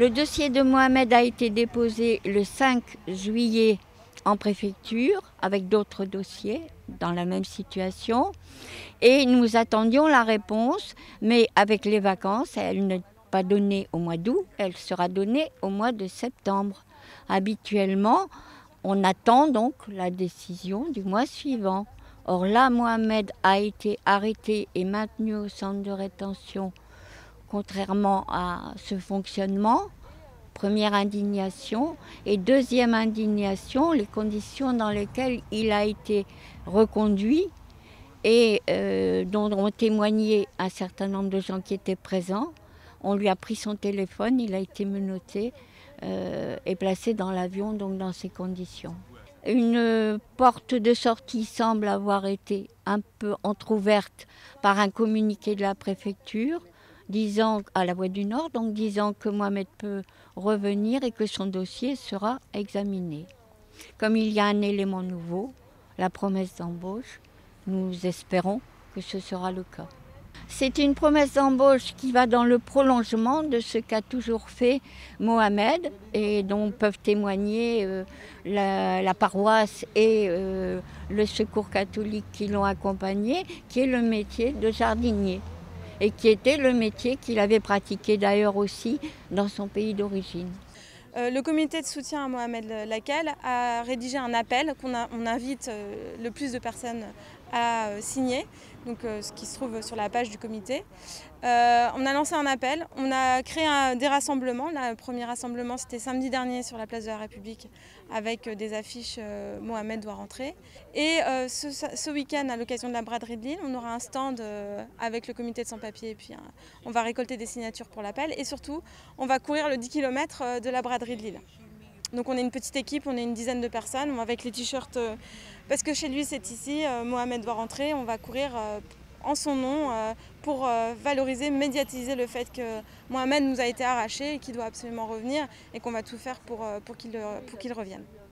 Le dossier de Mohamed a été déposé le 5 juillet en préfecture avec d'autres dossiers dans la même situation et nous attendions la réponse, mais avec les vacances, elle n'est pas donnée au mois d'août, elle sera donnée au mois de septembre. Habituellement, on attend donc la décision du mois suivant. Or là, Mohamed a été arrêté et maintenu au centre de rétention contrairement à ce fonctionnement. Première indignation. Et deuxième indignation, les conditions dans lesquelles il a été reconduit et dont ont témoigné un certain nombre de gens qui étaient présents. On lui a pris son téléphone, il a été menotté et placé dans l'avion, donc dans ces conditions. Une porte de sortie semble avoir été un peu entrouverte par un communiqué de la préfecture disant à la Voix du Nord, donc disant que Mohamed peut revenir et que son dossier sera examiné. Comme il y a un élément nouveau, la promesse d'embauche, nous espérons que ce sera le cas. C'est une promesse d'embauche qui va dans le prolongement de ce qu'a toujours fait Mohamed et dont peuvent témoigner la paroisse et le Secours catholique qui l'ont accompagné, qui est le métier de jardinier et qui était le métier qu'il avait pratiqué d'ailleurs aussi dans son pays d'origine. Le comité de soutien à Mohamed Lakel a rédigé un appel qu'on invite le plus de personnes à signer, donc, ce qui se trouve sur la page du comité. On a lancé un appel, on a créé des rassemblements. Le premier rassemblement, c'était samedi dernier sur la place de la République avec des affiches Mohamed doit rentrer. Et ce week-end, à l'occasion de la braderie de Lille, on aura un stand avec le comité de sans-papiers et puis on va récolter des signatures pour l'appel. Et surtout, on va courir le 10 km de la braderie de Lille. Donc on est une petite équipe, on est une dizaine de personnes, avec les t-shirts, parce que chez lui c'est ici, Mohamed doit rentrer, on va courir en son nom pour valoriser, médiatiser le fait que Mohamed nous a été arraché et qu'il doit absolument revenir et qu'on va tout faire pour qu'il revienne.